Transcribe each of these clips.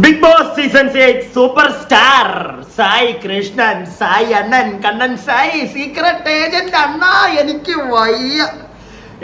Big boss season 8 super star Sai Krishnan, Sai അണ്ണൻ, Kannan Sai, secret agent അണ്ണ. എനിക്ക് വയ്യ.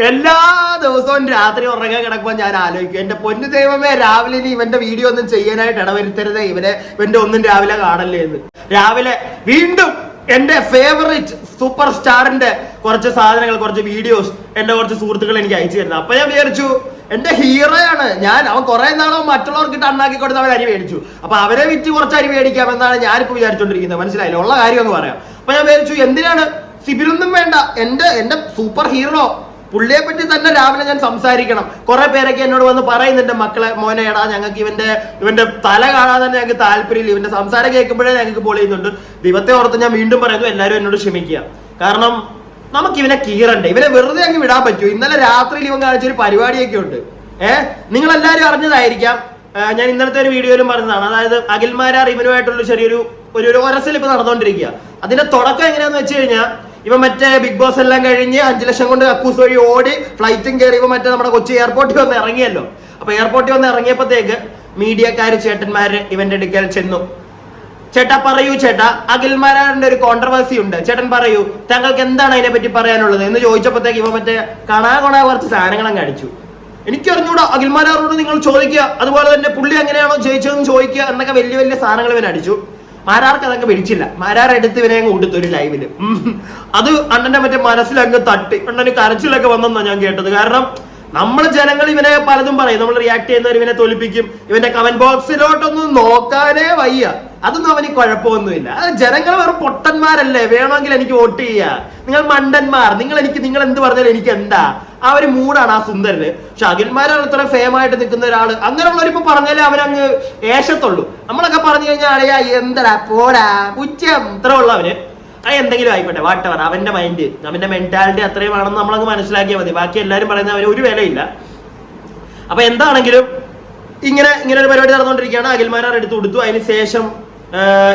എല്ലാ ദിവസവും രാത്രി ഉറങ്ങാൻ കിടക്കുമ്പോൾ ഞാൻ ആലോചിക്കും, എന്റെ പൊന്നു ദൈവമേ, രാവിലെ ഇനി ഇവന്റെ വീഡിയോ ഒന്നും ചെയ്യാനായിട്ട് ഇടവരുത്തരുതേ, ഇവന്റെ ഒന്നും രാവിലെ കാണല്ലേ എന്ന്. രാവിലെ വീണ്ടും എന്റെ ഫേവറേറ്റ് സൂപ്പർ സ്റ്റാറിന്റെ കുറച്ച് സാധനങ്ങൾ, കുറച്ച് വീഡിയോസ് എന്റെ കുറച്ച് സുഹൃത്തുക്കൾ എനിക്ക് അയച്ചു തരുന്നത്. അപ്പൊ ഞാൻ വിചാരിച്ചു, എന്റെ ഹീറോയാണ് ഞാൻ. അവൻ കുറെ നാളോ മറ്റുള്ളവർക്ക് അണ്ണാക്കി കൊടുത്ത് അവൻ അരി മേടിച്ചു. അപ്പൊ അവരെ വിറ്റ് കുറച്ച് അരി മേടിക്കാമെന്നാണ് ഞാനിപ്പോ വിചാരിച്ചോണ്ടിരിക്കുന്നത്. മനസ്സിലായില്ല, ഉള്ള കാര്യം ഒന്ന് പറയാം. അപ്പൊ ഞാൻ വിചാരിച്ചു, എന്തിനാണ് സിബിലൊന്നും വേണ്ട, എന്റെ സൂപ്പർ ഹീറോ പുള്ളിയെ പറ്റി തന്നെ രാവിലെ ഞാൻ സംസാരിക്കണം. കുറെ പേരൊക്കെ എന്നോട് വന്ന് പറയുന്നുണ്ട്, മക്കളെ മോനെ എടാ, ഞങ്ങൾക്ക് ഇവന്റെ തല കാണാൻ തന്നെ ഞങ്ങൾക്ക് താല്പര്യമില്ല, ഇവന്റെ സംസാരം കേൾക്കുമ്പോഴേ ഞങ്ങൾക്ക് പൊളിയുന്നുണ്ട്. ദൈവത്തെ ഓർത്ത് ഞാൻ വീണ്ടും പറയുന്നു, എല്ലാവരും എന്നോട് ക്ഷമിക്കുക. കാരണം നമുക്ക് ഇവനെ കീറണ്ടേ, ഇവനെ വെറുതെ അങ്ങ് വിടാൻ പറ്റൂ. ഇന്നലെ രാത്രിയിൽ ഇവൻ കാണിച്ചൊരു പരിപാടിയൊക്കെ ഉണ്ട്. നിങ്ങൾ എല്ലാവരും അറിഞ്ഞതായിരിക്കാം, ഞാൻ ഇന്നലത്തെ ഒരു വീഡിയോയിലും പറഞ്ഞതാണ്. അതായത് അഖിൽമാരാർ ഇവനുമായിട്ടുള്ള ചെറിയൊരു ഒരസൽ ഇപ്പൊ നടന്നുകൊണ്ടിരിക്കുക. അതിന്റെ തുടക്കം എങ്ങനെയാന്ന് വെച്ച് കഴിഞ്ഞാൽ, ഇവ മറ്റേ ബിഗ് ബോസ് എല്ലാം കഴിഞ്ഞ് 5 ലക്ഷം കൊണ്ട് കക്കൂസ് വഴി ഓടി ഫ്ലൈറ്റും കയറി ഇവ മറ്റേ നമ്മുടെ കൊച്ചി എയർപോർട്ടിൽ വന്ന് ഇറങ്ങിയല്ലോ. അപ്പൊ എയർപോർട്ടിൽ വന്ന് ഇറങ്ങിയപ്പോഴത്തേക്ക് മീഡിയക്കാര് ചേട്ടന്മാര് ഇവന്റെ അടുക്കൽ ചെന്നു. ചേട്ടാ പറയൂ ചേട്ടാ, അഖിൽമാരാറിന്റെ ഒരു കോൺട്രവേഴ്സി ഉണ്ട്, ചേട്ടൻ പറയൂ, താങ്കൾക്ക് എന്താണ് അതിനെ പറ്റി പറയാനുള്ളത് എന്ന് ചോദിച്ചപ്പോഴത്തേക്ക് ഇവ മറ്റേ കണാ കുറച്ച് സാധനങ്ങളും കാണിച്ചു. എനിക്കറിഞ്ഞൂടാ, അഖിൽമാരാറോട് നിങ്ങൾ ചോദിക്കുക, അതുപോലെ തന്നെ പുള്ളി എങ്ങനെയാണോ ജയിച്ചതെന്ന് ചോദിക്കുക എന്നൊക്കെ വലിയ വലിയ സാധനങ്ങൾ ഇവൻ അടിച്ചു. മാരാർക്ക് അതൊക്കെ പിടിച്ചില്ല. മാരാർ എടുത്ത് ഇവനെ അങ്ങ് കൊടുത്തു ഒരു ലൈവില്. അത് അണ്ണന്റെ മറ്റേ മനസ്സിലങ്ങ് തട്ടി, അണ്ണന് കരച്ചിലൊക്കെ വന്നെന്നാണ് ഞാൻ കേട്ടത്. കാരണം നമ്മൾ ജനങ്ങൾ ഇവനെ പലതും പറയും, നമ്മൾ റിയാക്ട് ചെയ്യുന്നവർ ഇവനെ തോൽപ്പിക്കും. ഇവന്റെ കമന്റ് ബോക്സിലോട്ടൊന്നും നോക്കാനേ വയ്യ. അതൊന്നും അവന് കുഴപ്പമൊന്നുമില്ല. ജനങ്ങൾ വെറും പൊട്ടന്മാരല്ലേ, വേണമെങ്കിൽ എനിക്ക് വോട്ട് ചെയ്യുക. നിങ്ങൾ മണ്ടന്മാർ, നിങ്ങൾ എന്ത് പറഞ്ഞാലും എനിക്ക് എന്താ. ആ ഒരു മൂടാണ് ആ സുന്ദരന്. പക്ഷെ അഖിൽമാരാണ് ഇത്ര ഫേമായിട്ട് നിൽക്കുന്ന ഒരാള്. അങ്ങനെയുള്ളവരിപ്പോ പറഞ്ഞാലേ അവനങ്ങ് ഏശത്തുള്ളൂ. നമ്മളൊക്കെ പറഞ്ഞു കഴിഞ്ഞാൽ അറിയാ, എന്തടാ പോടാ ഉച്ചം ഇത്ര ഉള്ളവന് എന്തെങ്കിലും ആയിക്കോട്ടെ, വാട്ടവർ, അവന്റെ മൈൻഡ്, അവന്റെ മെന്റാലിറ്റി അത്രയുമാണെന്ന് നമ്മളങ്ങ് മനസ്സിലാക്കിയാൽ മതി. ബാക്കി എല്ലാവരും പറയുന്ന അവന് ഒരു വിലയില്ല. അപ്പൊ എന്താണെങ്കിലും ഇങ്ങനെ ഒരു പരിപാടി നടന്നുകൊണ്ടിരിക്കുകയാണ്. അഖിൽമാരാർ എടുത്തു കൊടുത്തു. അതിന് ശേഷം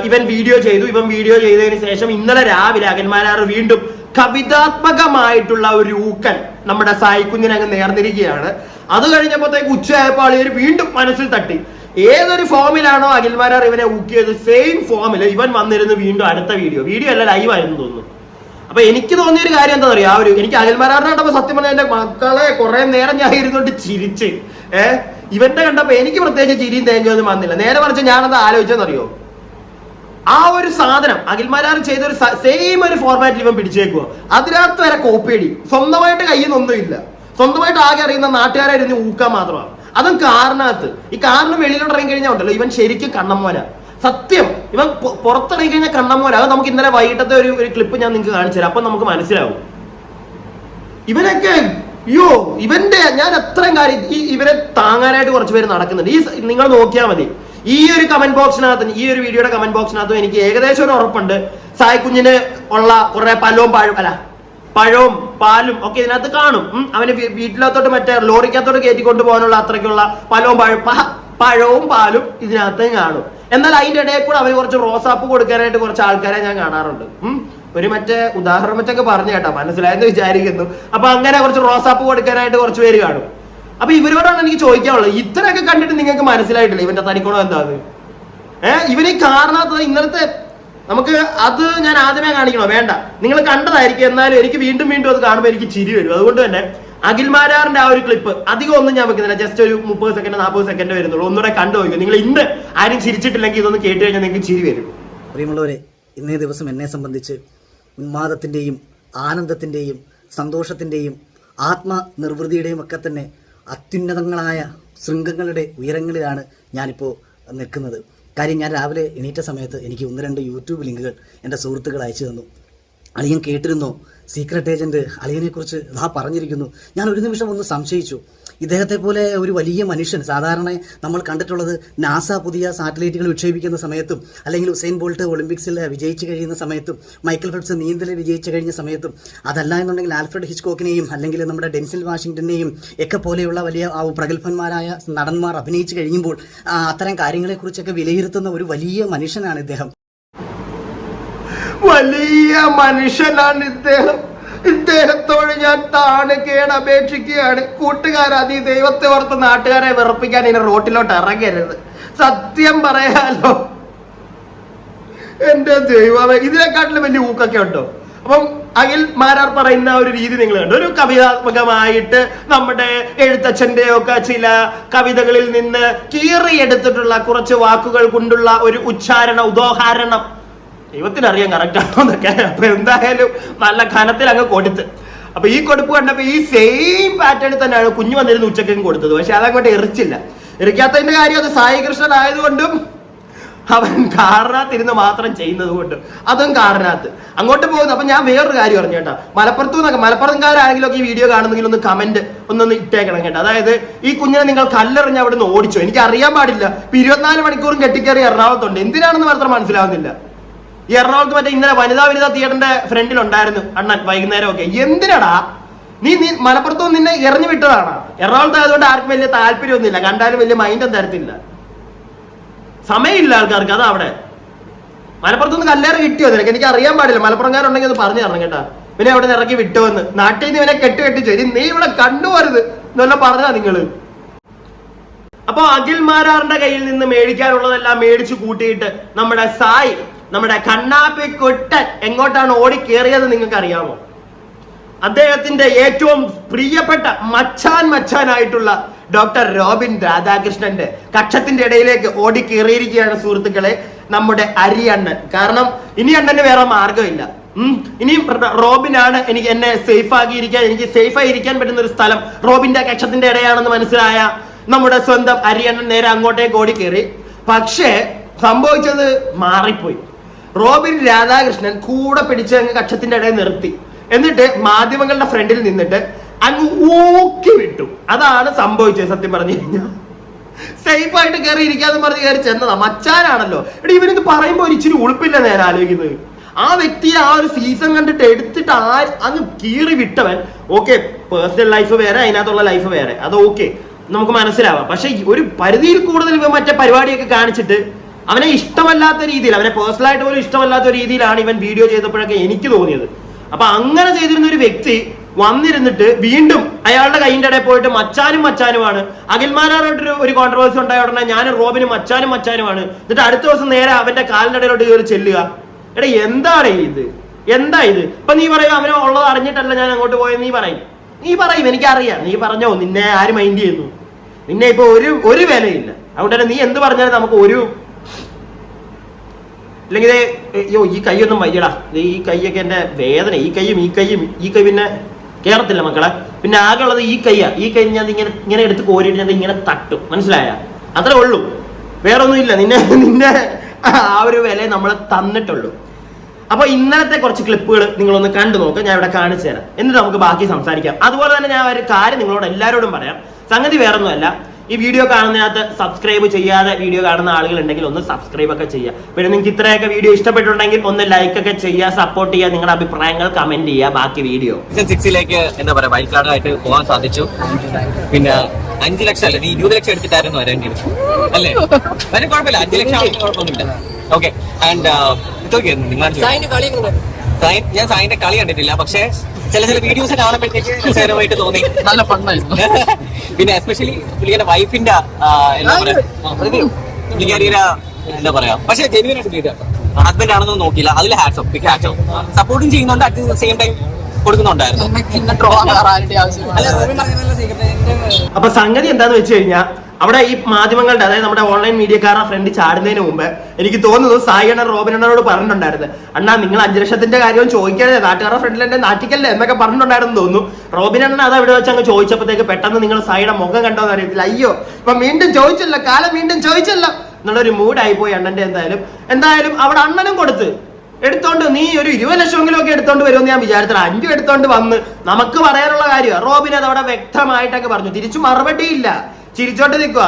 ഇവൻ വീഡിയോ ചെയ്തതിന് ശേഷം ഇന്നലെ രാവിലെ അഖിൽമാരാർ വീണ്ടും കവിതാത്മകമായിട്ടുള്ള ഒരു ഊക്കൻ നമ്മുടെ സായി കുഞ്ഞിനങ്ങ് നേർന്നിരിക്കുകയാണ്. അത് കഴിഞ്ഞപ്പോഴത്തേക്ക് ഉച്ചയായപ്പോൾ ആളുകൾ വീണ്ടും മനസ്സിൽ തട്ടി. ഏതൊരു ഫോമിലാണോ അഖിൽമാരാർ ഇവനെ ഊക്കിയത്, സെയിം ഫോമിൽ ഇവൻ വന്നിരുന്ന് വീണ്ടും അടുത്ത വീഡിയോ അല്ല, ലൈവ് ആയിരുന്നു തോന്നുന്നു. അപ്പൊ എനിക്ക് തോന്നിയൊരു കാര്യം എന്താ പറയാ, എനിക്ക് അഖിൽമാരാറിനെ കണ്ടപ്പോ സത്യം പറഞ്ഞാൽ എന്റെ മക്കളെ കുറെ നേരം ഞാൻ ഇരുന്നോട്ട് ചിരിച്ച്. ഇവന്റെ കണ്ടപ്പോ എനിക്ക് പ്രത്യേകിച്ച് ചിരിയും തേങ്ങയൊന്നും വന്നില്ല. നേരെ മറിച്ച് ഞാനത് ആലോചിച്ചെന്നറിയോ, ആ ഒരു സാധനം അഖിൽമാരാർ ചെയ്ത ഒരു സെയിം ഒരു ഫോർമാറ്റിൽ ഇവൻ പിടിച്ചേക്കുക. അതിനകത്ത് വരെ കോപ്പിയടി, സ്വന്തമായിട്ട് കയ്യിൽ നിന്നൊന്നുമില്ല. സ്വന്തമായിട്ട് ആകെ അറിയുന്ന നാട്ടുകാരായിരുന്നു ഊക്കാൻ മാത്രമാണ്. അതും കാറിനകത്ത്. ഈ കാറിന് വെളിയിലോട്ട് ഇറങ്ങി കഴിഞ്ഞാൽ ഉണ്ടല്ലോ, ഇവൻ ശരിക്കും കണ്ണമ്മോല. സത്യം, ഇവൻ പുറത്തിറങ്ങി കഴിഞ്ഞാൽ കണ്ണമ്മോല. അത് നമുക്ക് ഇന്നലെ വൈകിട്ടത്തെ ഒരു ക്ലിപ്പ് ഞാൻ നിങ്ങൾക്ക് കാണിച്ചു തരാം, അപ്പൊ നമുക്ക് മനസ്സിലാവും. ഇവനൊക്കെ ഇവന്റെ ഞാൻ എത്രയും കാര്യം ഇവരെ താങ്ങാനായിട്ട് കുറച്ച് പേര് നടക്കുന്നുണ്ട്. നിങ്ങൾ നോക്കിയാൽ മതി, ഈ ഒരു കമന്റ് ബോക്സിനകത്ത്, ഈ ഒരു വീഡിയോയുടെ കമന്റ് ബോക്സിനകത്തും എനിക്ക് ഏകദേശം ഒരു ഉറപ്പുണ്ട്, സായി കുഞ്ഞിന് ഉള്ള കുറെ പഴവും പാലും ഒക്കെ ഇതിനകത്ത് കാണും. അവന് വീട്ടിലകത്തോട്ട് മറ്റേ ലോറിക്കകത്തോട്ട് കയറ്റിക്കൊണ്ട് പോകാനുള്ള അത്രയ്ക്കുള്ള പഴവും പാലും ഇതിനകത്ത് കാണും. എന്നാൽ അതിന്റെ ഇടയിൽ കൂടെ അവന് കുറച്ച് റോസാപ്പ് കൊടുക്കാനായിട്ട് കുറച്ച് ആൾക്കാരെ ഞാൻ കാണാറുണ്ട്. ഒരു മറ്റേ ഉദാഹരണം വെച്ചൊക്കെ പറഞ്ഞു കേട്ടോ, മനസ്സിലായെന്ന് വിചാരിക്കുന്നു. അപ്പൊ അങ്ങനെ കുറച്ച് റോസാപ്പ് കൊടുക്കാനായിട്ട് കുറച്ച് പേര് കാണും. അപ്പൊ ഇവരോടാണ് എനിക്ക് ചോദിക്കാനുള്ളത്, ഇത്രയൊക്കെ കണ്ടിട്ട് നിങ്ങൾക്ക് മനസ്സിലായിട്ടില്ല ഇവന്റെ തനിക്കുണം എന്താന്ന്? ഇവന് ഈ കാരണത്ത് ഇന്നലത്തെ നമുക്ക് അത് ഞാൻ ആദ്യമേ കാണിക്കണോ? വേണ്ട, നിങ്ങൾ കണ്ടതായിരിക്കും. എന്നാലും എനിക്ക് വീണ്ടും അത് കാണുമ്പോൾ എനിക്ക് ചിരി വരും. അതുകൊണ്ട് തന്നെ അഖിൽമാരാറിന്റെ ആ ഒരു ക്ലിപ്പ് അധികം ഒന്നും ഞാൻ വെക്കുന്നില്ല, ജസ്റ്റ് ഒരു 30 സെക്കൻഡ് 40 സെക്കൻഡ് വരുന്നുള്ളൂ. ഒന്നുകൂടെ കണ്ടു നോക്കും. നിങ്ങൾ ഇന്ന് ആരും ചിരിച്ചിട്ടില്ലെങ്കിൽ ഇതൊന്ന് കേട്ട് കഴിഞ്ഞാൽ നിങ്ങൾക്ക് ചിരി വരും. പ്രിയമുള്ളവരെ, ഇന്നേ ദിവസം എന്നെ സംബന്ധിച്ച് ഉന്മാദത്തിന്റെയും ആനന്ദത്തിന്റെയും സന്തോഷത്തിന്റെയും ആത്മനിർവൃതിയുടെയും ഒക്കെ തന്നെ അത്യുന്നതങ്ങളായ ശൃംഗങ്ങളുടെ ഉയരങ്ങളിലാണ് ഞാനിപ്പോൾ നിൽക്കുന്നത്. കാര്യം, ഞാൻ രാവിലെ എണീറ്റ സമയത്ത് എനിക്ക് 1-2 യൂട്യൂബ് ലിങ്കുകൾ എൻ്റെ സുഹൃത്തുക്കൾ അയച്ചു തന്നു. അളിയൻ കേട്ടിരുന്നോ, സീക്രട്ട് ഏജൻറ്റ് അളിയനെക്കുറിച്ച് പറഞ്ഞിരിക്കുന്നു. ഞാൻ ഒരു നിമിഷം ഒന്ന് സംശയിച്ചു. ഇദ്ദേഹത്തെ പോലെ ഒരു വലിയ മനുഷ്യൻ, സാധാരണ നമ്മൾ കണ്ടിട്ടുള്ളത് നാസ പുതിയ സാറ്റലൈറ്റുകൾ വിക്ഷേപിക്കുന്ന സമയത്തും, അല്ലെങ്കിൽ ഉസൈൻ ബോൾട്ട് ഒളിമ്പിക്സിൽ വിജയിച്ചു കഴിയുന്ന സമയത്തും, മൈക്കൽ ഫെൽപ്സ് നീന്തൽ വിജയിച്ചു കഴിഞ്ഞ സമയത്തും, അതല്ല എന്നുണ്ടെങ്കിൽ ആൽഫ്രഡ് ഹിച്ച്കോക്കിനെയും അല്ലെങ്കിൽ നമ്മുടെ ഡെൻസിൽ വാഷിങ്ടനെയും ഒക്കെ പോലെയുള്ള വലിയ പ്രഗത്ഭന്മാരായ നടന്മാർ അഭിനയിച്ചു കഴിയുമ്പോൾ അത്തരം കാര്യങ്ങളെക്കുറിച്ചൊക്കെ വിലയിരുത്തുന്ന ഒരു വലിയ മനുഷ്യനാണ് ഇദ്ദേഹം. വലിയ മനുഷ്യനാണ് ഇദ്ദേഹം. ഇദ്ദേഹത്തോട് ഞാൻ അപേക്ഷിക്കുകയാണ്. കൂട്ടുകാരാ, നീ ദൈവത്തെ ഓർത്ത് നാട്ടുകാരെ വിറപ്പിക്കാൻ ഇനി റോട്ടിലോട്ട് ഇറങ്ങരുത്. സത്യം പറയാലോ, എന്റെ ദൈവമേ, ഇതിനെക്കാട്ടിലും വലിയ ഊക്കൊക്കെ ഉണ്ടോ? അപ്പം അഖിൽ മാരാർ പറയുന്ന ഒരു രീതി നിങ്ങൾ കണ്ടു. ഒരു കവിതാത്മകമായിട്ട് നമ്മുടെ എഴുത്തച്ഛന്റെ ഒക്കെ ചില കവിതകളിൽ നിന്ന് കീറിയെടുത്തിട്ടുള്ള കുറച്ച് വാക്കുകൾ കൊണ്ടുള്ള ഒരു ഉച്ചാരണ ഉദാഹരണം ദൈവത്തിനറിയാൻ കറക്റ്റ് ആണോ എന്നൊക്കെ. അപ്പൊ എന്തായാലും നല്ല ഘനത്തിൽ അങ്ങ് കൊടുത്ത്. അപ്പൊ ഈ കൊടുപ്പ് കണ്ടപ്പോ ഈ സെയിം പാറ്റേണിൽ തന്നെയാണ് കുഞ്ഞു വന്നിരുന്ന ഉച്ചക്കും കൊടുത്തത്. പക്ഷെ അതങ്ങോട്ട് എറിച്ചില്ല. എറിക്കാത്തതിന്റെ കാര്യം അത് സായി കൃഷ്ണൻ ആയതുകൊണ്ടും അവൻ കാറിനകത്തിരുന്ന് മാത്രം ചെയ്യുന്നത് കൊണ്ട് അതും കാറിനകത്ത് അങ്ങോട്ട് പോകുന്നു. അപ്പൊ ഞാൻ വേറൊരു കാര്യം പറഞ്ഞു കേട്ടോ, മലപ്പുറംകാരാണെങ്കിലും ഒക്കെ ഈ വീഡിയോ കാണുന്നെങ്കിൽ ഒന്ന് കമന്റ് ഒന്നൊന്ന് ഇട്ടേക്കണം കേട്ടോ. അതായത് ഈ കുഞ്ഞിനെ നിങ്ങൾ കല്ലെറിഞ്ഞ് അവിടെ നിന്ന് ഓടിച്ചോ, എനിക്ക് അറിയാൻ പാടില്ല. ഇപ്പൊ 24 മണിക്കൂറും കെട്ടിക്കയറി എറണാകുളത്തുണ്ട്, എന്തിനാണെന്ന് മാത്രം മനസ്സിലാവുന്നില്ല. ഈ എറണാകുളത്ത് മറ്റേ ഇന്നലെ വനിതാ തിയേറ്ററിന്റെ ഫ്രണ്ടിൽ ഉണ്ടായിരുന്നു അണ്ണൻ വൈകുന്നേരം ഒക്കെ. എന്തിനാടാ നീ മലപ്പുറത്തും നിന്നെ എറിഞ്ഞു വിട്ടതാണ്. എറണാകുളത്ത് ആയതുകൊണ്ട് ആർക്കും വലിയ താല്പര്യമൊന്നുമില്ല, കണ്ടാലും വലിയ മൈൻഡും തരത്തില്ല, സമയമില്ല ആൾക്കാർക്ക്. അതാ അവിടെ മലപ്പുറത്തുനിന്ന് കല്ലേറ് കിട്ടിയോ നിനക്ക്? എനിക്ക് അറിയാൻ പാടില്ല. മലപ്പുറംകാരുണ്ടെങ്കിൽ അത് പറഞ്ഞു തരണം കേട്ടാ. പിന്നെ അവിടെ നിന്ന് ഇറക്കി വിട്ടുവന്ന് നാട്ടിൽ നിന്ന് ഇവനെ കെട്ടിച്ചു നീ ഇവിടെ കണ്ടുപോരുത് എന്നല്ല പറഞ്ഞാ നിങ്ങള്. അപ്പൊ അഖിൽ മാരാറിന്റെ കയ്യിൽ നിന്ന് മേടിക്കാനുള്ളതെല്ലാം മേടിച്ചു കൂട്ടിയിട്ട് നമ്മുടെ സായി, നമ്മുടെ കണ്ണാപ്പി കുട്ടൻ എങ്ങോട്ടാണ് ഓടി കയറിയത് നിങ്ങൾക്ക് അറിയാമോ? അദ്ദേഹത്തിന്റെ ഏറ്റവും പ്രിയപ്പെട്ട മച്ചാനായിട്ടുള്ള ഡോക്ടർ റോബിൻ രാധാകൃഷ്ണന്റെ കക്ഷത്തിന്റെ ഇടയിലേക്ക് ഓടി കയറിയിരിക്കുകയാണ് സുഹൃത്തുക്കളെ നമ്മുടെ അരിയണ്ണൻ. കാരണം ഇനി അണ്ണന് വേറെ മാർഗമില്ല. ഇനിയും റോബിനാണ് എന്നെ എനിക്ക് സേഫായി ഇരിക്കാൻ പറ്റുന്ന ഒരു സ്ഥലം റോബിന്റെ കക്ഷത്തിന്റെ ഇടയാണെന്ന് മനസ്സിലായ നമ്മുടെ സ്വന്തം അരിയണ്ണൻ നേരെ അങ്ങോട്ടേക്ക് ഓടി കയറി. പക്ഷേ സംഭവിച്ചത് മാറിപ്പോയി. റോബിൻ രാധാകൃഷ്ണൻ കൂടെ പിടിച്ച് അങ്ങ് കക്ഷത്തിന്റെ ഇടയിൽ നിർത്തി. എന്നിട്ട് മാധ്യമങ്ങളുടെ ഫ്രണ്ടിൽ നിന്നിട്ട് അങ്ങ് ഊക്കി വിട്ടു. അതാണ് സംഭവിച്ചത്. സത്യം പറഞ്ഞു കഴിഞ്ഞാൽ സേഫ് ആയിട്ട് കയറി ഇരിക്കാന്ന് പറഞ്ഞ് കയറി ചെന്നതാ. മച്ചാനാണല്ലോ. എടാ ഇവനിത് പറയുമ്പോ ഒരു ഇച്ചിരി ഉളുപ്പില്ല നേരെ ആലോചിക്കുന്നത്. ആ വ്യക്തിയെ ആ ഒരു സീസൺ കണ്ടിട്ട് എടുത്തിട്ട് അങ്ങ് കീറി വിട്ടവൻ. ഓക്കെ, പേഴ്സണൽ ലൈഫ് വേറെ, അതിനകത്തുള്ള ലൈഫ് വേറെ, അത് ഓക്കെ, നമുക്ക് മനസ്സിലാവാം. പക്ഷെ ഒരു പരിധിയിൽ കൂടുതൽ ഇവ മറ്റേ പരിപാടിയൊക്കെ കാണിച്ചിട്ട് അവനെ ഇഷ്ടമല്ലാത്ത രീതിയിൽ, അവനെ പേഴ്സണലായിട്ട് പോലും ഇഷ്ടമല്ലാത്ത രീതിയിലാണ് ഇവൻ വീഡിയോ ചെയ്തപ്പോഴൊക്കെ എനിക്ക് തോന്നിയത്. അപ്പൊ അങ്ങനെ ചെയ്തിരുന്ന ഒരു വ്യക്തി വന്നിരുന്നിട്ട് വീണ്ടും അയാളുടെ കൈയിന്റെ ഇടയിൽ പോയിട്ട് മച്ചാനുമാണ്. അഖിൽമാരായിട്ട് ഒരു കോൺട്രവേഴ്സി ഉണ്ടായ ഉടനെ ഞാൻ റോബിനും മച്ചാനുമാണ്. എന്നിട്ട് അടുത്ത ദിവസം നേരെ അവന്റെ കാലിന്റെ ഇടയിലോട്ട് കയറി ചെല്ലുക. എടാ എന്താണ് ഇത്? എന്താ ഇത്? ഇപ്പൊ നീ പറയും അവനെ ഉള്ളത് അറിഞ്ഞിട്ടല്ല ഞാൻ അങ്ങോട്ട് പോയത്. നീ പറയും എനിക്കറിയാം. നീ പറഞ്ഞോ, നിന്നെ ആര് മൈൻഡ് ചെയ്യുന്നു? നിന്നെ ഇപ്പൊ ഒരു വിലയില്ല. അതുകൊണ്ട് തന്നെ നീ എന്ത് പറഞ്ഞാലും നമുക്ക് ഒരു അല്ലെങ്കിൽ അയ്യോ ഈ കൈയൊന്നും വയ്യടാ, ഈ കൈയൊക്കെ എന്റെ വേദന, ഈ കൈ പിന്നെ കേറത്തില്ല മക്കളെ. പിന്നെ ആകെ ഉള്ളത് ഈ കൈയാ. ഈ കൈ ഞാൻ ഇങ്ങനെ എടുത്ത് കോരിയിട്ട് ഞാൻ ഇങ്ങനെ തട്ടും, മനസ്സിലായ? അത്രേ ഉള്ളൂ, വേറൊന്നും ഇല്ല. നിന്നെ ആ ഒരു വില നമ്മൾ തന്നിട്ടുള്ളൂ. അപ്പൊ ഇന്നലത്തെ കുറച്ച് ക്ലിപ്പുകൾ നിങ്ങളൊന്ന് കണ്ടു നോക്കുക, ഞാൻ ഇവിടെ കാണിച്ചു തരാം. എന്നിട്ട് നമുക്ക് ബാക്കി സംസാരിക്കാം. അതുപോലെ തന്നെ ഞാൻ ഒരു കാര്യം നിങ്ങളോട് എല്ലാവരോടും പറയാം. സംഗതി വേറൊന്നുമല്ല, ഈ വീഡിയോ കാണുന്നതിനകത്ത് സബ്സ്ക്രൈബ് ചെയ്യാതെ വീഡിയോ കാണുന്ന ആളുകൾ ഉണ്ടെങ്കിൽ ഒന്ന് സബ്സ്ക്രൈബ് ഒക്കെ ചെയ്യുക. പിന്നെ നിങ്ങൾക്ക് ഇത്രയൊക്കെ വീഡിയോ ഇഷ്ടപ്പെട്ടിട്ടുണ്ടെങ്കിൽ ഒന്ന് ലൈക്ക് ഒക്കെ ചെയ്യുക, സപ്പോർട്ട് ചെയ്യുക, നിങ്ങളുടെ അഭിപ്രായങ്ങൾ കമന്റ് ചെയ്യുക. ബാക്കി വീഡിയോ സീസൺ 6 എന്താ പറയാ വൈൽഡ് കാർഡ് ആയിട്ട് പോകാൻ സാധിച്ചു. പിന്നെ 5 ലക്ഷം അല്ലേ, നീ 20 ലക്ഷം എടുത്തിട്ടായിരുന്നു വരേണ്ടത് അല്ലേ? വരും കുഴപ്പമില്ല, 5 ലക്ഷം ആണെങ്കിൽ കുഴപ്പമൊന്നുമില്ല. ഓക്കെ. ആൻഡ് ഞാൻ സായിന്റെ കളി കണ്ടിട്ടില്ല, പക്ഷെ ചില വീഡിയോസ് കാണുമ്പോഴത്തേക്ക് രസകരമായിട്ട് തോന്നി, നല്ല ഫണ്ണായിരുന്നു. പിന്നെ എസ്പെഷ്യലി പുള്ളിയുടെ വൈഫിന്റെ എന്താ പറയാ, പുള്ളിക്കാരിയുടെ എന്താ പറയാ, പക്ഷെ ജെന്യുവനായിട്ട് ഹസ്ബൻഡ് ആണെന്ന് നോക്കിയില്ല, അതിൽ hats off, big hats off. സപ്പോർട്ടും ചെയ്യുന്നുണ്ട്, അറ്റ് ദ സെയിം ടൈം കൊടുക്കുന്നുണ്ടായിരുന്നു. അപ്പൊ സംഗതി എന്താന്ന് വെച്ച് കഴിഞ്ഞാൽ അവിടെ ഈ മാധ്യമങ്ങളുടെ, അതായത് നമ്മുടെ ഓൺലൈൻ മീഡിയക്കാരുടെ ഫ്രണ്ട് ചാടുന്നതിന് മുമ്പ് എനിക്ക് തോന്നുന്നു സായി അണ്ണൻ റോബിനോട് പറഞ്ഞിട്ടുണ്ടായിരുന്നു, അണ്ണാ നിങ്ങൾ 5 ലക്ഷത്തിന്റെ കാര്യവും ചോദിക്കരുത്, നാട്ടുകാരുടെ ഫ്രണ്ടിൽ എന്നെ നാട്ടിക്കല്ലേ എന്നൊക്കെ പറഞ്ഞിട്ടുണ്ടായിരുന്നു തോന്നുന്നു. റോബിനണ്ണൻ അത് അവിടെ വെച്ച് അങ്ങ് ചോദിച്ചപ്പോഴത്തേക്ക് പെട്ടെന്ന് നിങ്ങൾ സായിയുടെ മുഖം കണ്ടോന്ന് അറിയത്തില്ല. അയ്യോ ഇപ്പൊ വീണ്ടും ചോദിച്ചല്ലോ, കാലം വീണ്ടും ചോദിച്ചല്ലോ എന്നുള്ളൊരു മൂഡായി പോയി അണ്ണന്റെ. എന്തായാലും അവിടെ അണ്ണനും എടുത്തോണ്ട് നീ ഒരു 20 ലക്ഷമെങ്കിലും ഒക്കെ എടുത്തോണ്ട് വരുമെന്ന് ഞാൻ വിചാരിച്ചത്. 5 എടുത്തോണ്ട് വന്ന് നമുക്ക് പറയാനുള്ള കാര്യമാണ്. റോബിൻ അത് അവിടെ വ്യക്തമായിട്ടൊക്കെ പറഞ്ഞു, തിരിച്ചു മറുപടിയില്ല, ചിരിച്ചോണ്ട് നിൽക്കുക.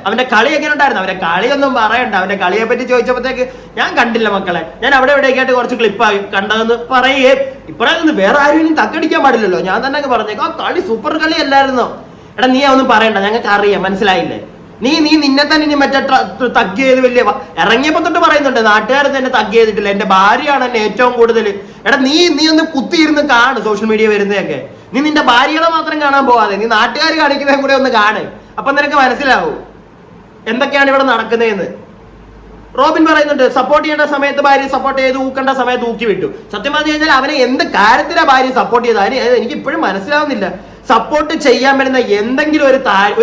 അവന്റെ കളി എങ്ങനെ ഉണ്ടായിരുന്നു? അവന്റെ കളിയൊന്നും പറയണ്ട. അവന്റെ കളിയെ പറ്റി ചോദിച്ചപ്പോഴത്തേക്ക് ഞാൻ കണ്ടില്ല മക്കളെ, ഞാൻ അവിടെ എവിടെയൊക്കെയായിട്ട് കുറച്ച് ക്ലിപ്പായി കണ്ടതെന്ന് പറയേ. ഇപ്പഴൊന്നും വേറെ ആരും ഇനി തക്കടിക്കാൻ പാടില്ലല്ലോ, ഞാൻ തന്നെ പറഞ്ഞേക്കും ആ കളി സൂപ്പർ കളി അല്ലായിരുന്നോ? എടാ നീ ഒന്നും പറയണ്ട, ഞങ്ങൾക്ക് അറിയാം, മനസ്സിലായില്ലേ? നീ നിന്നെ തന്നെ ഇനി മറ്റേ തഗ് ചെയ്ത് വലിയ ഇറങ്ങിയപ്പോ തൊട്ട് പറയുന്നുണ്ട്, നാട്ടുകാർ തന്നെ തഗ് ചെയ്തിട്ടില്ല, എന്റെ ഭാര്യയാണ് എന്നെ ഏറ്റവും കൂടുതൽ. എടാ നീ ഒന്ന് കുത്തിയിരുന്ന് കാണ് സോഷ്യൽ മീഡിയ വരുന്നതൊക്കെ. നീ നിന്റെ ഭാര്യകളെ മാത്രം കാണാൻ പോവാതെ നീ നാട്ടുകാർ കാണിക്കുന്നതും കൂടെ ഒന്ന് കാണ്, അപ്പൊ നിനക്ക് മനസ്സിലാവും. എന്തൊക്കെയാണ് ഇവിടെ നടക്കുന്നതെന്ന്. റോബിൻ പറയുന്നുണ്ട് സപ്പോർട്ട് ചെയ്യേണ്ട സമയത്ത് ഭാര്യ സപ്പോർട്ട് ചെയ്ത് ഊക്കേണ്ട സമയത്ത് ഊക്കി വിട്ടു. സത്യം പറഞ്ഞു കഴിഞ്ഞാൽ അവനെ എന്ത് കാര്യത്തിലാണ് ഭാര്യ സപ്പോർട്ട് ചെയ്തത് എനിക്ക് ഇപ്പോഴും മനസ്സിലാവുന്നില്ല. സപ്പോർട്ട് ചെയ്യാൻ പറ്റുന്ന എന്തെങ്കിലും ഒരു കാര്യം,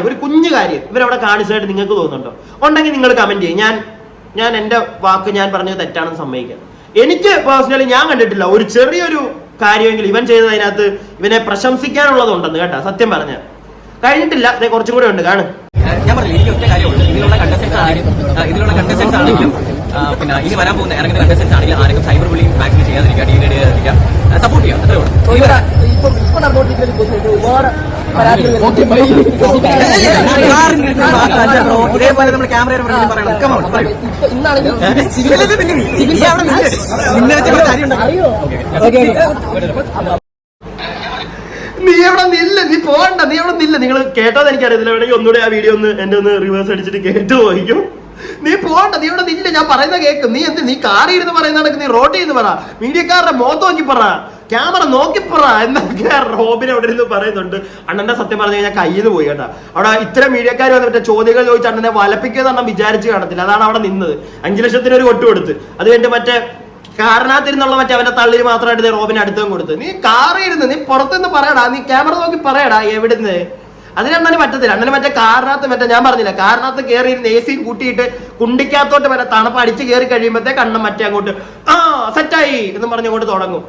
ഒരു കുഞ്ഞു കാര്യം ഇവരവിടെ കാണിച്ചതായിട്ട് നിങ്ങൾക്ക് തോന്നുന്നുണ്ടോ? ഉണ്ടെങ്കിൽ നിങ്ങൾ കമന്റ് ചെയ്യും. ഞാൻ എന്റെ വാക്ക് ഞാൻ പറഞ്ഞത് തെറ്റാണെന്ന് സമ്മതിക്കാം. എനിക്ക് പേഴ്സണലി ഞാൻ കണ്ടിട്ടില്ല ഒരു ചെറിയൊരു കാര്യമെങ്കിലും ഇവൻ ചെയ്തത് അതിനകത്ത് ഇവനെ പ്രശംസിക്കാനുള്ളതുണ്ടെന്ന് കേട്ടോ. സത്യം പറഞ്ഞ കഴിഞ്ഞിട്ടില്ല, അതേ കുറച്ചും കൂടെ ഉണ്ട്. കാണും. ഞാൻ പറഞ്ഞു എനിക്ക് ഒറ്റ കാര്യമുള്ളൂ. ഇതിലുള്ള കണ്ടസ്റ്റൻസ് ആണെങ്കിലും പിന്നെ ഇനി വരാൻ പോകുന്ന ഇറങ്ങുന്ന കണ്ടസ്റ്റൻസ് ആണെങ്കിലും ആരെങ്കിലും സൈബർ ബുള്ളിങ് മാക്സിമം ചെയ്യാതിരിക്കുക, ഡീഗ്രേഡ് ചെയ്യാതിരിക്കുക, സപ്പോർട്ട് ചെയ്യാം. അത്രേ ഉള്ളൂ. ഇതേപോലെ നമ്മൾ ക്യാമറ നീ എവിടെ നില്ല, നീ പോകണ്ട, നീ എവിടെ നില്ല. നിങ്ങൾ കേട്ടോന്ന് എനിക്കറിയത്തില്ല. വേണമെങ്കിൽ ഒന്നുകൂടെ ആ വീഡിയോ എന്റെ ഒന്ന് റിവേഴ്സ് അടിച്ചിട്ട് കേട്ടു പോയിക്കും. നീ പോകണ്ട, നീ ഇവിടെ നില്ല. ഞാൻ പറയുന്ന കേൾക്കും. നീ കാറി ഇരുന്ന് പറയുന്ന നീ റോട്ടിൽ നിന്ന് പറ, മീഡിയക്കാരുടെ മുഖത്ത് നോക്കി പറ, ക്യാമറ നോക്കി പറ എന്നൊക്കെ റോബിൻ അവിടെ ഇരുന്ന് പറയുന്നുണ്ട്. അണ്ണന്റെ സത്യം പറഞ്ഞു കഴിഞ്ഞാൽ കയ്യിൽ നിന്ന് പോയി കേട്ടാ. അവിടെ ഇത്തരം മീഡിയക്കാർ വന്നിട്ട് ചോദ്യങ്ങൾ ചോദിച്ച് അണ്ണനെ വലപ്പിക്കുന്നത് അണ്ണൻ വിചാരിച്ച് കാണത്തില്ല. അതാണ് അവിടെ നിന്നത്. 5 ലക്ഷത്തിന് ഒരു കൊട്ട് കൊടുത്ത് അത് കഴിഞ്ഞിട്ട് മറ്റേ കാരണത്തിരുന്നുള്ള മറ്റേ അവന്റെ തള്ളിൽ മാത്രമായിട്ട് റോബിന് അടുത്തും കൊടുത്ത്. നീ കാറിയിരുന്ന് നീ പുറത്തുനിന്ന് പറയടാ, നീ ക്യാമറ നോക്കി പറയടാ എവിടുന്ന്. അതിനണ്ണന് പറ്റത്തില്ല. അണ്ണന് മറ്റേ കാറിനകത്ത് മറ്റേ ഞാൻ പറഞ്ഞില്ല, കാറിനകത്ത് കയറി AC കൂട്ടിയിട്ട് കുണ്ടിക്കകത്തോട്ട് വരെ തണുപ്പ് അടിച്ച് കയറി കഴിയുമ്പോഴത്തേക്ക് അണ്ണൻ മറ്റേ അങ്ങോട്ട് സെറ്റായി എന്ന് പറഞ്ഞങ്ങോട്ട് തുടങ്ങും.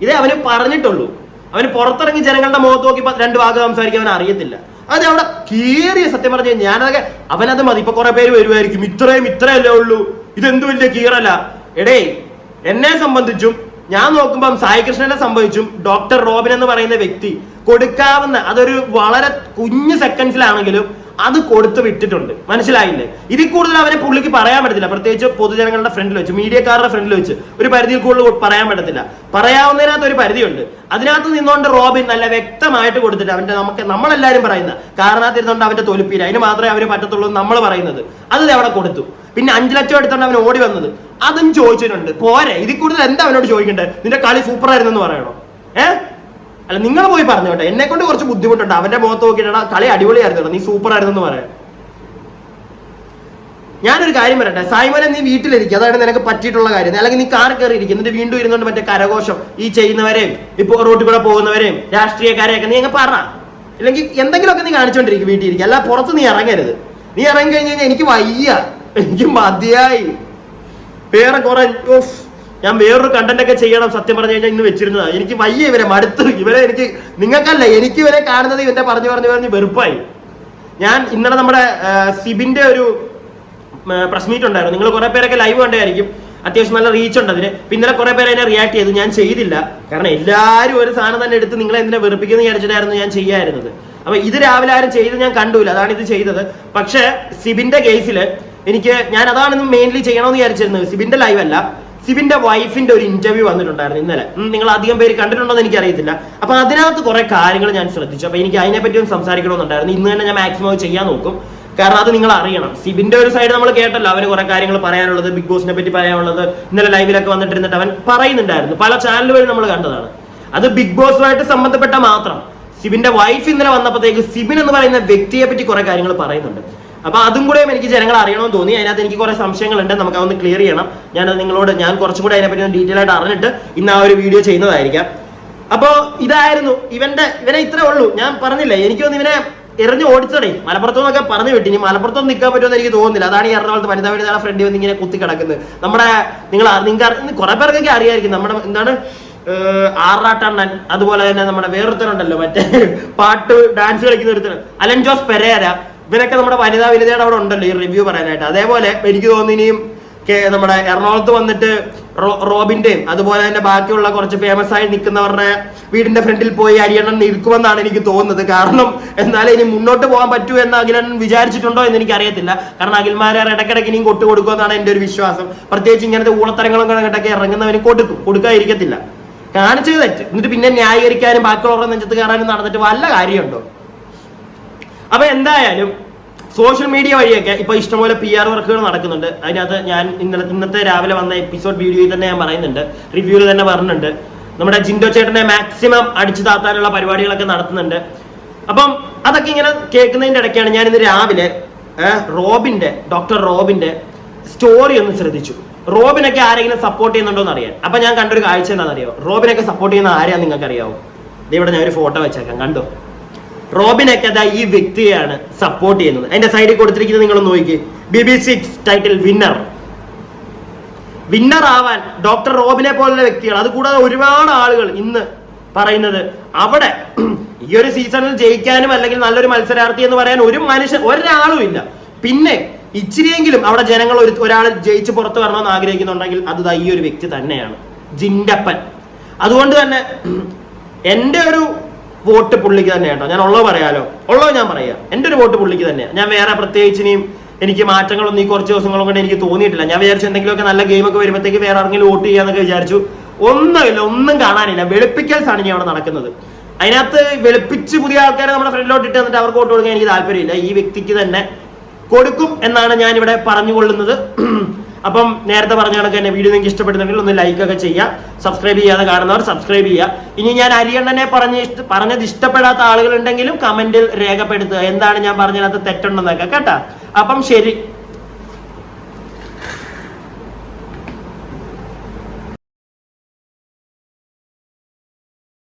ഇതേ അവന് പറഞ്ഞിട്ടുള്ളൂ. അവന് പുറത്തിറങ്ങി ജനങ്ങളുടെ മുഖത്ത് നോക്കി 2 വാക്ക് സംസാരിക്കാൻ അവൻ അറിയത്തില്ല. അത് അവിടെ കീറിയ സത്യം പറഞ്ഞു ഞാനതൊക്കെ അവനത് മതി. ഇപ്പൊ കുറെ പേര് വരുമായിരിക്കും, ഇത്രയല്ലേ ഉള്ളൂ, ഇതെന്തു വലിയ കീറല്ല. എടേ എന്നെ സംബന്ധിച്ചും ഞാൻ നോക്കുമ്പം സായി കൃഷ്ണനെ സംബന്ധിച്ചും ഡോക്ടർ റോബിൻ എന്ന് പറയുന്ന വ്യക്തി കൊടുക്കാവുന്ന അതൊരു വളരെ കുഞ്ഞു സെക്കൻഡ്സിലാണെങ്കിലും അത് കൊടുത്തു വിട്ടിട്ടുണ്ട്. മനസ്സിലായില്ലേ? ഇതിൽ കൂടുതൽ അവനെ പുള്ളിക്ക് പറയാൻ പറ്റത്തില്ല. പ്രത്യേകിച്ച് പൊതുജനങ്ങളുടെ ഫ്രണ്ടിൽ വെച്ച്, മീഡിയക്കാരുടെ ഫ്രണ്ടിൽ വെച്ച് ഒരു പരിധിയിൽ കൂടുതൽ പറയാൻ പറ്റത്തില്ല. പറയാവുന്നതിനകത്ത് ഒരു പരിധിയുണ്ട്. അതിനകത്ത് നിന്നുകൊണ്ട് റോബിൻ നല്ല വ്യക്തമായിട്ട് കൊടുത്തിട്ട് അവന്റെ നമ്മളെല്ലാരും പറയുന്ന കാരണത്തിരുന്നുകൊണ്ട് അവന്റെ തൊലിപ്പീര അതിന് മാത്രമേ അവന് പറ്റത്തുള്ളൂ നമ്മൾ പറയുന്നത് അത് അവിടെ കൊടുത്തു. പിന്നെ 5 ലക്ഷം എടുത്തോണ്ട് അവൻ ഓടി വന്നത് അതും ചോദിച്ചിട്ടുണ്ട്. പോരെ, ഇതിൽ കൂടുതൽ എന്താ അവനോട് ചോദിക്കണ്ടേ? നിന്റെ കളി സൂപ്പർ ആയിരുന്നെന്ന് പറയണോ? അല്ല നിങ്ങൾ പോയി പറഞ്ഞു കേട്ടോ. എന്നെ കൊണ്ട് കുറച്ച് ബുദ്ധിമുട്ടുണ്ട്. അവന്റെ മുഖത്ത് നോക്കിയിട്ടാ കളി അടിപൊളിയായിരുന്നു, നീ സൂപ്പർ ആയിരുന്നെന്ന് പറയാം. ഞാനൊരു കാര്യം പറയട്ടെ, സായിമോനെ നീ വീട്ടിലിരിക്കും, അതാണ് നിനക്ക് പറ്റിയിട്ടുള്ള കാര്യം. അല്ലെങ്കിൽ നീ കാർ കയറി ഇരിക്കും, എന്നിട്ട് വീണ്ടും ഇരുന്നുകൊണ്ട് മറ്റേ കരഘോഷം ഈ ചെയ്യുന്നവരെയും ഇപ്പൊ റോഡിൽ കൂടെ പോകുന്നവരെയും രാഷ്ട്രീയക്കാരെയൊക്കെ നീ അങ്ങ് പറ. ഇല്ലെങ്കിൽ എന്തെങ്കിലുമൊക്കെ നീ കാണിച്ചോണ്ടിരിക്കും വീട്ടിൽ ഇരിക്കും. അല്ല പുറത്ത് നീ ഇറങ്ങരുത്. നീ ഇറങ്ങി കഴിഞ്ഞ് കഴിഞ്ഞാൽ എനിക്ക് വയ്യ, എനിക്ക് മതിയായി. വേറെ കുറെ ഞാൻ വേറൊരു കണ്ടന്റ് ഒക്കെ ചെയ്യണം സത്യം പറഞ്ഞു കഴിഞ്ഞാൽ ഇന്ന് വെച്ചിരുന്നതാ. എനിക്ക് വയ്യ, ഇവരെ മടുത്ത്. ഇവരെ എനിക്ക് നിങ്ങൾക്കല്ല, എനിക്ക് ഇവരെ കാണുന്നത് ഇവന്റെ പറഞ്ഞു വെറുപ്പായി. ഞാൻ ഇന്നലെ നമ്മുടെ സിബിന്റെ ഒരു പ്രസ് മീറ്റ് ഉണ്ടായിരുന്നു. നിങ്ങൾ കുറെ പേരൊക്കെ ലൈവ് കണ്ടായിരിക്കും. അത്യാവശ്യം നല്ല റീച്ച് ഉണ്ട് അതിന്. ഇന്നലെ കുറെ പേര് അതിനെ റിയാക്ട് ചെയ്തു. ഞാൻ ചെയ്തില്ല, കാരണം എല്ലാവരും ഒരു സാധനം തന്നെ എടുത്ത് നിങ്ങളെ എന്തിനാ വെറുപ്പിക്കുന്ന വിചാരിച്ചിട്ടായിരുന്നു ഞാൻ ചെയ്യായിരുന്നത്. അപ്പൊ ഇത് രാവിലെ ആരും ചെയ്ത് ഞാൻ കണ്ടില്ല, അതാണ് ഇത് ചെയ്തത്. പക്ഷെ സിബിന്റെ കേസിൽ ഞാൻ അതാണ് മെയിൻലി ചെയ്യണമെന്ന് വിചാരിച്ചിരുന്നത്. സിബിന്റെ ലൈവ് അല്ല, സിബിന്റെ വൈഫിന്റെ ഒരു ഇന്റർവ്യൂ വന്നിട്ടുണ്ടായിരുന്നു ഇന്നലെ. നിങ്ങൾ അധികം പേര് കണ്ടിട്ടുണ്ടോ എന്ന് എനിക്കറിയത്തില്ല. അപ്പൊ അതിനകത്ത് കുറെ കാര്യങ്ങൾ ഞാൻ ശ്രദ്ധിച്ചു. അപ്പൊ എനിക്ക് അതിനെപ്പറ്റി ഒന്ന് സംസാരിക്കണമെന്നുണ്ടായിരുന്നു. ഇന്ന് തന്നെ ഞാൻ മാക്സിമം ചെയ്യാൻ നോക്കും, കാരണം അത് നിങ്ങൾ അറിയണം. സിബിന്റെ ഒരു സൈഡ് നമ്മൾ കേട്ടല്ലോ, അവന് കുറെ കാര്യങ്ങൾ പറയാനുള്ളത്, ബിഗ് ബോസിനെ പറ്റി പറയാനുള്ളത് ഇന്നലെ ലൈവിലൊക്കെ വന്നിട്ടിരുന്നിട്ട് അവൻ പറയുന്നുണ്ടായിരുന്നു. പല ചാനൽ വഴി നമ്മൾ കണ്ടതാണ്. അത് ബിഗ് ബോസുമായിട്ട് സംബന്ധപ്പെട്ട മാത്രം. സിബിന്റെ വൈഫ് ഇന്നലെ വന്നപ്പോഴത്തേക്ക് സിബിൻ എന്ന് പറയുന്ന വ്യക്തിയെ പറ്റി കുറെ കാര്യങ്ങൾ പറയുന്നുണ്ട്. അപ്പൊ അതും കൂടെ എനിക്ക് ജനങ്ങൾ അറിയണമെന്ന് തോന്നി. അതിനകത്ത് എനിക്ക് കുറെ സംശയങ്ങളുണ്ട്, നമുക്ക് അതൊന്ന് ക്ലിയർ ചെയ്യണം. ഞാൻ കുറച്ചും കൂടെ അതിനെപ്പറ്റി ഡീറ്റെയിൽ ആയിട്ട് അറിഞ്ഞിട്ട് ഇന്ന് ആ ഒരു വീഡിയോ ചെയ്യുന്നതായിരിക്കാം. അപ്പോ ഇതായിരുന്നു ഇവനെ ഇത്രേ ഉള്ളൂ. ഞാൻ പറഞ്ഞില്ല, എനിക്കൊന്ന് ഇവനെ എറിഞ്ഞ് ഓടിച്ചടേ മലപ്പുറത്തു നിന്നൊക്കെ പറഞ്ഞു വിട്ടു. ഇനി മലപ്പുറത്തൊന്നും നിൽക്കാൻ പറ്റുമെന്ന് എനിക്ക് തോന്നുന്നില്ല. അതാണ് ഈ എറണാകുളത്ത് വനിതാ ഫ്രണ്ട് വന്ന് ഇങ്ങനെ കുത്തി കിടക്കുന്നത്. നിങ്ങൾക്ക് കുറെ പേർക്കൊക്കെ അറിയായിരിക്കും. നമ്മുടെ എന്താണ് ആറാട്ടണ്ണൻ, അതുപോലെ തന്നെ നമ്മുടെ വേറൊരുത്തനുണ്ടല്ലോ മറ്റേ പാട്ട് ഡാൻസ് കളിക്കുന്ന ഒരുത്തൻ അലൻ ജോസ് പെരേര, ഇവരൊക്കെ നമ്മുടെ വനിതയുടെ അവിടെ ഉണ്ടല്ലോ ഈ റിവ്യൂ പറയാനായിട്ട്. അതേപോലെ എനിക്ക് തോന്നുന്നു ഇനിയും നമ്മുടെ എറണാകുളത്ത് വന്നിട്ട് റോബിന്റെയും അതുപോലെ തന്നെ ബാക്കിയുള്ള കുറച്ച് ഫേമസ് ആയി നിൽക്കുന്നവരുടെ വീടിന്റെ ഫ്രണ്ടിൽ പോയി അരിയണ്ണൻ നിൽക്കുമെന്നാണ് എനിക്ക് തോന്നുന്നത്. കാരണം എന്നാലേ ഇനി മുന്നോട്ട് പോകാൻ പറ്റൂ എന്ന് അഖിലണ്ണൻ വിചാരിച്ചിട്ടുണ്ടോ എന്ന് എനിക്ക് അറിയത്തില്ല. കാരണം അഖിൽമാരെ ഇടയ്ക്കിടയ്ക്ക് ഇനിയും കൊടുക്കുമെന്നാണ് എന്റെ ഒരു വിശ്വാസം. പ്രത്യേകിച്ച് ഇങ്ങനത്തെ ഊളത്തരങ്ങളും കണ്ടൊക്കെ ഇറങ്ങുന്നവന് കൊടുക്കാതിരിക്കത്തില്ല. കാണിച്ചത് തെറ്റ്, എന്നിട്ട് പിന്നെ ന്യായീകരിക്കാനും ബാക്കിയുള്ളവരുടെ നെഞ്ചത്ത് കയറാനും നടന്നിട്ട് വല്ല കാര്യമുണ്ടോ? അപ്പൊ എന്തായാലും സോഷ്യൽ മീഡിയ വഴിയൊക്കെ ഇപ്പൊ ഇഷ്ടംപോലെ PR വർക്കുകൾ നടക്കുന്നുണ്ട്. അതിനകത്ത് ഞാൻ ഇന്നത്തെ രാവിലെ വന്ന എപ്പിസോഡ് വീഡിയോയിൽ തന്നെ ഞാൻ പറയുന്നുണ്ട്, റിവ്യൂവിൽ തന്നെ പറഞ്ഞിട്ടുണ്ട്, നമ്മുടെ ജിൻഡോ ചേട്ടനെ മാക്സിമം അടിച്ചു താത്താനുള്ള പരിപാടികളൊക്കെ നടത്തുന്നുണ്ട്. അപ്പം അതൊക്കെ ഇങ്ങനെ കേൾക്കുന്നതിന്റെ ഇടയ്ക്കാണ് ഞാൻ ഇന്ന് രാവിലെ ഡോക്ടർ റോബിന്റെ സ്റ്റോറി ഒന്ന് ശ്രദ്ധിച്ചു. റോബിനൊക്കെ ആരെങ്കിലും സപ്പോർട്ട് ചെയ്യുന്നുണ്ടോ എന്ന് അറിയാൻ. അപ്പൊ ഞാൻ കണ്ടൊരു കാഴ്ച എന്താണെന്നറിയോ? റോബിനൊക്കെ സപ്പോർട്ട് ചെയ്യുന്ന ആരെയാന്ന് നിങ്ങൾക്ക് അറിയാവോ? ഇവിടെ ഞാൻ ഒരു ഫോട്ടോ വെച്ചേക്കാം, കണ്ടോ? റോബിനൊക്കെ അതാ ഈ വ്യക്തിയെയാണ് സപ്പോർട്ട് ചെയ്യുന്നത്. അതിന്റെ സൈഡിൽ കൊടുത്തിരിക്കുന്നത് നിങ്ങളൊന്ന് നോക്കി, BBC ടൈറ്റിൽ വിന്നർ ആവാൻ ഡോക്ടർ റോബിനെ പോലുള്ള വ്യക്തികൾ, അതുകൂടാതെ ഒരുപാട് ആളുകൾ ഇന്ന് പറയുന്നത് അവിടെ ഈ ഒരു സീസണിൽ ജയിക്കാനും അല്ലെങ്കിൽ നല്ലൊരു മത്സരാർത്ഥി എന്ന് പറയാൻ ഒരാളും ഇല്ല. പിന്നെ ഇച്ചിരിയെങ്കിലും അവിടെ ജനങ്ങൾ ഒരാൾ ജയിച്ച് പുറത്തു വരണമെന്ന് ആഗ്രഹിക്കുന്നുണ്ടെങ്കിൽ അത് ഈ ഒരു വ്യക്തി തന്നെയാണ്, ജിൻഡപ്പൻ. അതുകൊണ്ട് തന്നെ എൻ്റെ ഒരു വോട്ട് പുള്ളിക്ക് തന്നെ കേട്ടോ. ഞാൻ ഉള്ളത് ഞാൻ പറയാം. എൻ്റെ ഒരു വോട്ട് പുള്ളിക്ക് തന്നെയാണ്. ഞാൻ വേറെ പ്രത്യേകിച്ച് ഇനിയും എനിക്ക് മാറ്റങ്ങളൊന്നും ഈ കുറച്ച് ദിവസങ്ങളും കൊണ്ട് എനിക്ക് തോന്നിയിട്ടില്ല. ഞാൻ വിചാരിച്ചു എന്തെങ്കിലുമൊക്കെ നല്ല ഗെയിമൊക്കെ വരുമ്പോഴത്തേക്ക് വേറെ ആരെങ്കിലും വോട്ട് ചെയ്യാന്നൊക്കെ വിചാരിച്ചു. ഒന്നും കാണാനില്ല. വെളുപ്പിക്കൽസ് ആണ് ഇനി അവിടെ നടക്കുന്നത്. അതിനകത്ത് വെളുപ്പിച്ച് പുതിയ ആൾക്കാരെ നമ്മുടെ ഫ്രണ്ടിലോട്ട് ഇട്ട് എന്നിട്ട് അവർക്ക് വോട്ട് കൊടുക്കാൻ എനിക്ക് താല്പര്യമില്ല. ഈ വ്യക്തിക്ക് തന്നെ കൊടുക്കും എന്നാണ് ഞാൻ ഇവിടെ പറഞ്ഞുകൊള്ളുന്നത്. അപ്പം നേരത്തെ പറഞ്ഞ കണക്ക് തന്നെ വീഡിയോ നിങ്ങൾക്ക് ഇഷ്ടപ്പെടുന്നെങ്കിൽ ഒന്ന് ലൈക്ക് ഒക്കെ ചെയ്യുക. സബ്സ്ക്രൈബ് ചെയ്യാതെ കാണുന്നവർ സബ്സ്ക്രൈബ് ചെയ്യുക. ഇനി ഞാൻ അരിയണ്ണനെ പറഞ്ഞത് ഇഷ്ടപ്പെടാത്ത ആളുകളുണ്ടെങ്കിലും കമന്റിൽ രേഖപ്പെടുത്തുക, എന്താണ് ഞാൻ പറഞ്ഞതിനകത്ത് തെറ്റുണ്ടെന്നൊക്കെ കേട്ടാ. അപ്പം ശരി.